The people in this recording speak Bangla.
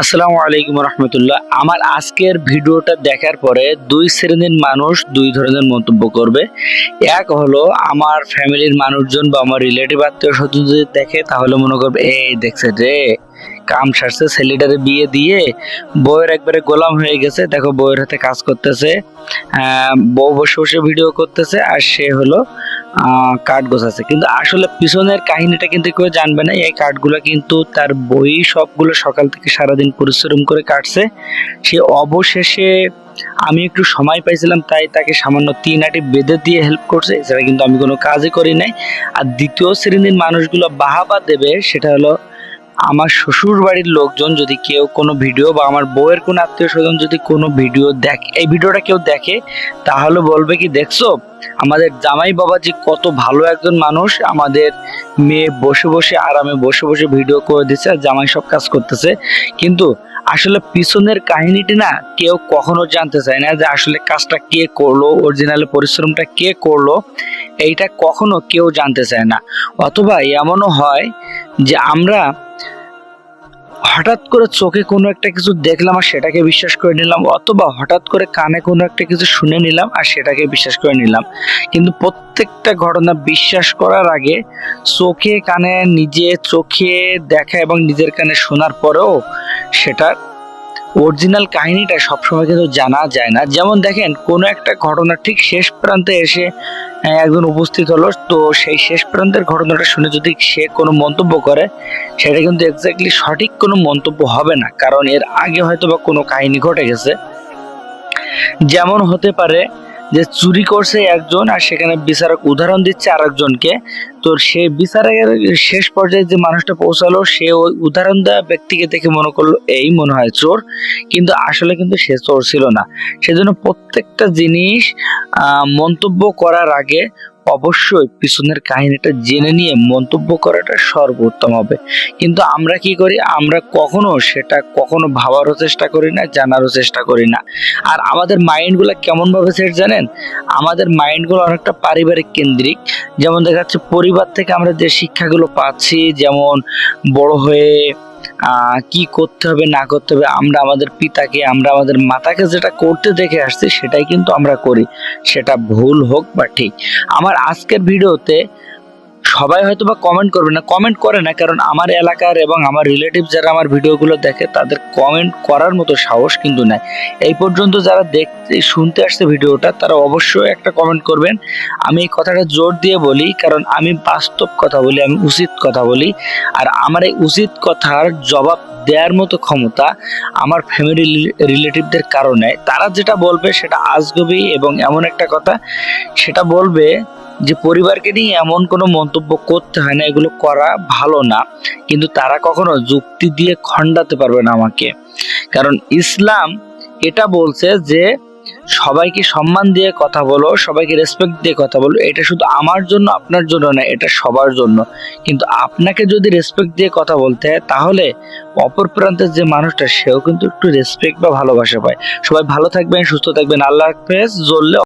আসসালামু আলাইকুম রহমতুল্লাহ। আমার আজকের ভিডিওটা দেখার পরে দুই শ্রেণীর মানুষ দুই ধরনের মন্তব্য করবে। এক হলো আমার ফ্যামিলির মানুষজন বা আমার রিলেটিভ আত্মীয় স্বজন যদি দেখে তাহলে মনে করবে এই দেখছে রে কাম সারছে, ছেলেটারে বিয়ে দিয়ে বউয়ের একবারে গোলাম হয়ে গেছে, দেখো বউয়ের হাতে কাজ করতেছে, বউ বসে বসে ভিডিও করতেছে আর সে হলো কাঠ গোছাচ্ছে। কিন্তু আসলে পিছনের কাহিনীটা কিন্তু কেউ জানবে না। এই কাঠগুলো কিন্তু তার বই সবগুলো সকাল থেকে সারাদিন পরিশ্রম করে কাটছে। সে অবশেষে আমি একটু সময় পাইছিলাম তাই তাকে সামান্য 3 আটি বেঁধে দিয়ে হেল্প করছে, এছাড়া কিন্তু আমি কোনো কাজই করি নাই। আর দ্বিতীয় শ্রেণীর মানুষগুলো বাহাবা দেবে, সেটা হলো আমার শ্বশুর বাড়ির লোকজন যদি কেউ কোনো ভিডিও বা আমার বউয়ের কোনো আত্মীয় স্বজন যদি কোনো ভিডিও দেখে, এই ভিডিওটা কেউ দেখে, তাহলে বলবে কি দেখছো আমাদের জামাই বাবাজি কত ভালো একজন মানুষ, আমাদের মেয়ে বসে বসে আরামে বসে বসে ভিডিও করে দিচ্ছে আর জামাই সব কাজ করতেছে। কিন্তু আসলে পিছনের কাহিনীটি না কেউ কখনো জানতে চায় না, যে আসলে কাজটা কে করলো, অরিজিনাল পরিশ্রমটা কে করলো, এইটা কখনো কেউ জানতে চায় না। অথবা এমনও হয় যে আমরা হঠাৎ করে চোখে কোনো একটা কিছু দেখলাম আর সেটাকে বিশ্বাস করে নিলাম, অথবা হঠাৎ করে কানে কোনো একটা কিছু শুনে নিলাম আর সেটাকে বিশ্বাস করে নিলাম। কিন্তু প্রত্যেকটা ঘটনা বিশ্বাস করার আগে চোখে কানে নিজে চোখে দেখা এবং নিজের কানে শোনার পরেও সেটার অরিজিনাল কাহিনীটা সবসময় কিন্তু জানা যায় না। যেমন দেখেন কোনো একটা ঘটনা ঠিক শেষ প্রান্তে এসে একজন উপস্থিত হলো, তো সেই শেষ প্রান্তের ঘটনাটা শুনে যদি সে কোনো মন্তব্য করে, সেটা কিন্তু এক্স্যাক্টলি সঠিক কোনো মন্তব্য হবে না, কারণ এর আগে হয়তো বা কোনো কাহিনী ঘটে গেছে। যেমন হতে পারে যে চুরি করছে একজন আর সেখানে বিচারক উদাহরণ দিচ্ছে আরেকজনকে, তো সে বিচারের শেষ পর্যায়ে যে মানুষটা পৌঁছালো সে ওই উদাহরণ দেওয়া ব্যক্তিকে দেখে মনে করলো এই মনে হয় চোর, কিন্তু আসলে কিন্তু সে চোর ছিল না। সেজন্য প্রত্যেকটা জিনিস মন্তব্য করার আগে অবশ্যই পিছনের কাহিনীটা জেনে নিয়ে মন্তব্য করাটা সর্বোত্তম হবে। কিন্তু আমরা কি করি, আমরা কখনো ভাবারও চেষ্টা করি না, জানারও চেষ্টা করি না। আর আমাদের মাইন্ডগুলো কেমন ভাবে সেট জানেন, আমাদের মাইন্ডগুলো অনেকটা পারিবারিক কেন্দ্রিক। যেমন দেখা যাচ্ছে পরিবার থেকে আমরা যে শিক্ষাগুলো পাচ্ছি, যেমন বড় হয়ে কি করতে হবে না করতে হবে, আমরা আমাদের পিতাকে আমরা আমাদের মাতাকে যেটা করতে দেখে আসছি সেটাই কিন্তু আমরা করি, সেটা ভুল হোক বা ঠিক। আমার আজকের ভিডিওতে সবাই হয়তো বা কমেন্ট করবে না, কমেন্ট করে না, কারণ আমার এলাকার এবং আমার রিলেটিভ যারা আমার ভিডিওগুলো দেখে তাদের কমেন্ট করার মতো সাহস কিন্তু নাই। এই পর্যন্ত যারা দেখতে শুনতে আসছে ভিডিওটা তারা অবশ্যই একটা কমেন্ট করবেন। আমি এই কথাটা জোর দিয়ে বলি কারণ আমি বাস্তব কথা বলি, আমি উচিত কথা বলি। আর আমার এই উচিত কথার জবাব দেওয়ার মতো ক্ষমতা আমার ফ্যামিলি রিলেটিভদের কারণে। তারা যেটা বলবে সেটা আজগুবি এবং এমন একটা কথা, সেটা বলবে যে পরিবারকে নিয়ে এমন কোনো মন্তব্য করতে হয় না, এগুলো করা ভালো না। কিন্তু তারা কখনো যুক্তি দিয়ে খণ্ডাতে পারবে না আমাকে, কারণ ইসলাম এটা বলছে যে সবাইকে সম্মান দিয়ে কথা বলো, সবাইকে রেসপেক্ট দিয়ে কথা বলো। এটা শুধু আমার জন্য আপনার জন্য না, এটা সবার জন্য। কিন্তু আপনাকে যদি রেসপেক্ট দিয়ে কথা বলতে হয় তাহলে অপর প্রান্তের যে মানুষটা সেও কিন্তু একটু রেসপেক্ট বা ভালোবাসা পায়। সবাই ভালো থাকবেন, সুস্থ থাকবেন, আল্লাহ হাফেজ। জ্বললে